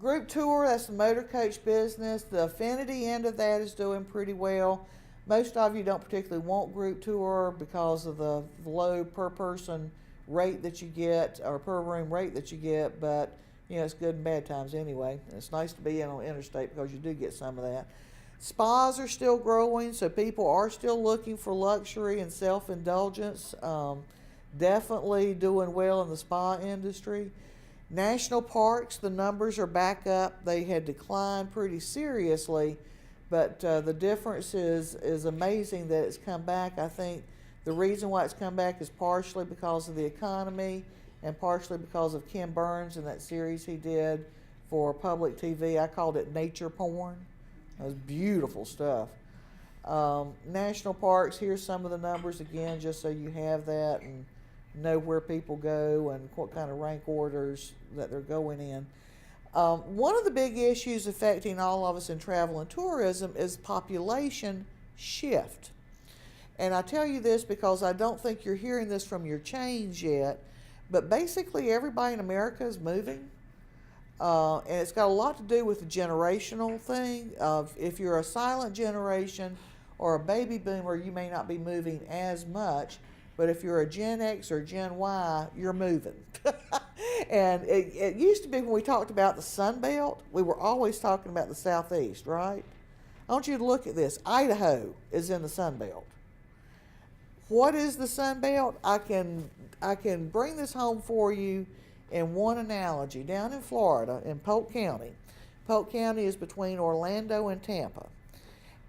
group tour, that's the motor coach business. The affinity end of that is doing pretty well. Most of you don't particularly want group tour because of the low per person rate that you get, or per room rate that you get, but it's good and bad times anyway. And it's nice to be in on interstate because you do get some of that. Spas are still growing, so people are still looking for luxury and self-indulgence. Definitely doing well in the spa industry. National parks, the numbers are back up. They had declined pretty seriously, but the difference is amazing that it's come back. I think the reason why it's come back is partially because of the economy and partially because of Ken Burns and that series he did for public TV. I called it nature porn. It was beautiful stuff. National parks, here's some of the numbers again, just so you have that and know where people go and what kind of rank orders that they're going in. One of the big issues affecting all of us in travel and tourism is population shift. And I tell you this because I don't think you're hearing this from your chains yet, but basically everybody in America is moving. And it's got a lot to do with the generational thing. If you're a silent generation or a baby boomer, you may not be moving as much. But if you're a Gen X or Gen Y, you're moving. And it used to be when we talked about the Sun Belt, we were always talking about the Southeast, right? I want you to look at this. Idaho is in the Sun Belt. What is the Sun Belt? I can bring this home for you in one analogy. Down in Florida, in Polk County. Polk County is between Orlando and Tampa.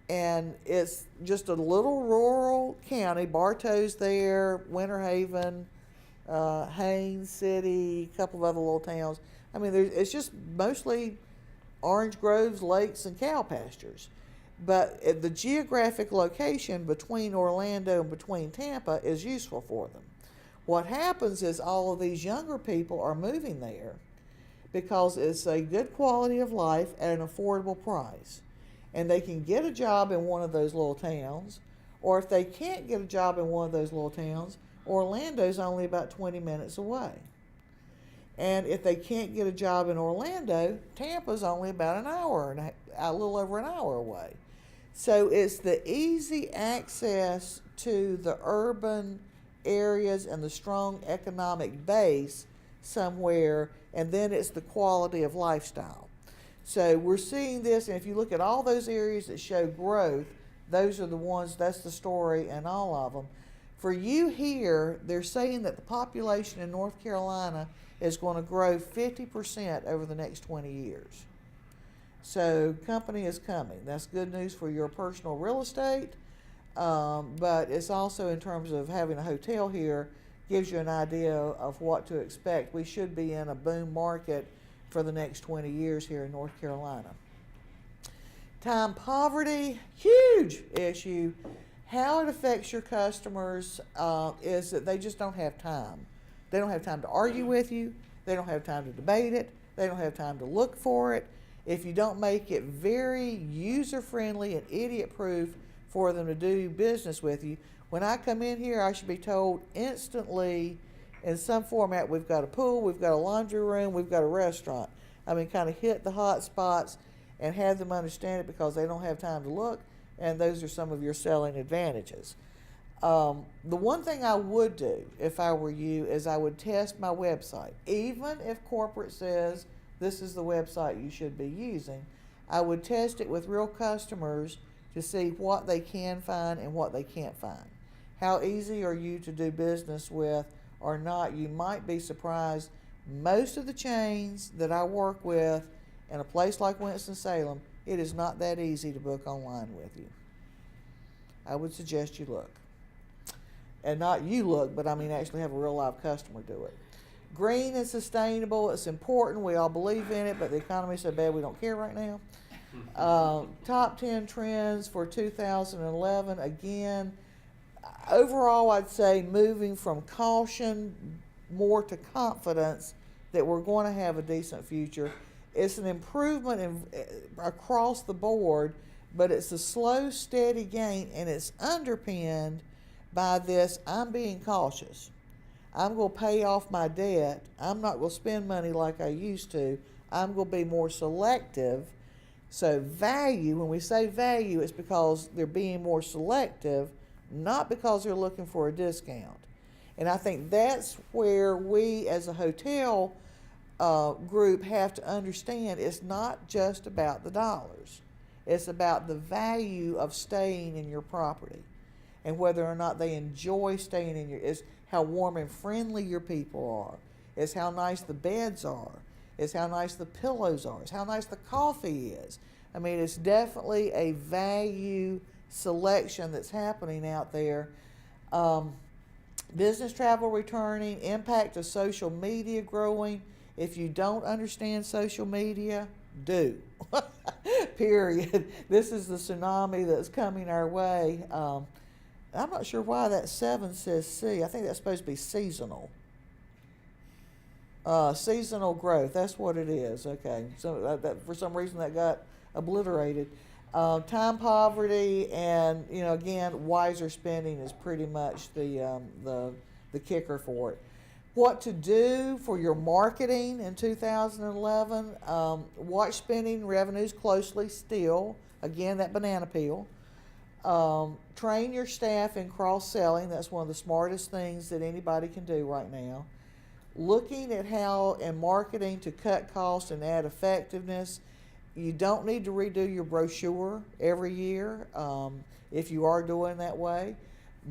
And it's just a little rural county. Bartow's there, Winter Haven, Haines City, a couple of other little towns. I mean, it's just mostly orange groves, lakes, and cow pastures. But the geographic location between Orlando and between Tampa is useful for them. What happens is all of these younger people are moving there because it's a good quality of life at an affordable price. And they can get a job in one of those little towns, or if they can't get a job in one of those little towns, Orlando's only about 20 minutes away. And if they can't get a job in Orlando, Tampa's only about an hour, and a little over an hour away. So it's the easy access to the urban areas and the strong economic base somewhere, and then it's the quality of lifestyle. So we're seeing this, and if you look at all those areas that show growth, those are the ones, that's the story in all of them. For you here, they're saying that the population in North Carolina is going to grow 50% over the next 20 years. So company is coming. That's good news for your personal real estate, but it's also in terms of having a hotel here, gives you an idea of what to expect. We should be in a boom market for the next 20 years here in North Carolina. Time poverty, huge issue. How it affects your customers is that they just don't have time. They don't have time to argue with you. They don't have time to debate it. They don't have time to look for it. If you don't make it very user-friendly and idiot-proof for them to do business with you, when I come in here, I should be told instantly in some format, we've got a pool, we've got a laundry room, we've got a restaurant. I mean, kind of hit the hot spots and have them understand it because they don't have time to look, and those are some of your selling advantages. The one thing I would do if I were you is I would test my website. Even if corporate says this is the website you should be using, I would test it with real customers to see what they can find and what they can't find. How easy are you to do business with or not? You might be surprised. Most of the chains that I work with in a place like Winston-Salem, it is not that easy to book online with you. I would suggest you look. And not you look, but I mean actually have a real live customer do it. Green and sustainable, it's important. We all believe in it, but the economy's so bad we don't care right now. Top 10 trends for 2011. Again, overall, I'd say moving from caution more to confidence that we're going to have a decent future. It's an improvement across the board, but it's a slow, steady gain, and it's underpinned by this: I'm being cautious. I'm going to pay off my debt. I'm not going to spend money like I used to. I'm going to be more selective. So value, when we say value, it's because they're being more selective, not because they're looking for a discount. And I think that's where we as a hotel group have to understand it's not just about the dollars. It's about the value of staying in your property and whether or not they enjoy staying in your, it's how warm and friendly your people are. It's how nice the beds are. It's how nice the pillows are. It's how nice the coffee is. I mean, it's definitely a value selection that's happening out there. Business travel returning, impact of social media growing. If you don't understand social media, do. Period. This is the tsunami that's coming our way. I'm not sure why that 7 says C. I think that's supposed to be seasonal. Seasonal growth, that's what it is. Okay, so that for some reason that got obliterated. Time poverty, and again, wiser spending is pretty much the kicker for it. What to do for your marketing in 2011? Watch spending revenues closely still. Again, that banana peel. Train your staff in cross-selling. That's one of the smartest things that anybody can do right now. Looking at how in marketing to cut costs and add effectiveness. You don't need to redo your brochure every year if you are doing that way.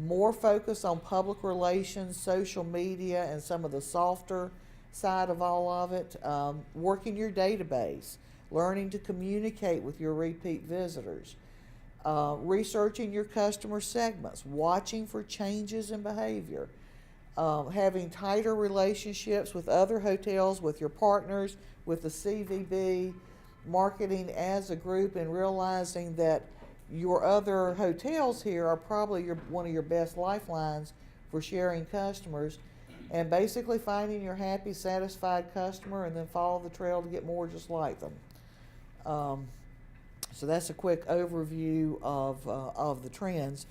More focus on public relations, social media, and some of the softer side of all of it. Working your database, learning to communicate with your repeat visitors. Researching your customer segments, watching for changes in behavior. Having tighter relationships with other hotels, with your partners, with the CVB, marketing as a group, and realizing that your other hotels here are probably one of your best lifelines for sharing customers, and basically finding your happy, satisfied customer and then follow the trail to get more just like them. So that's a quick overview of the trends.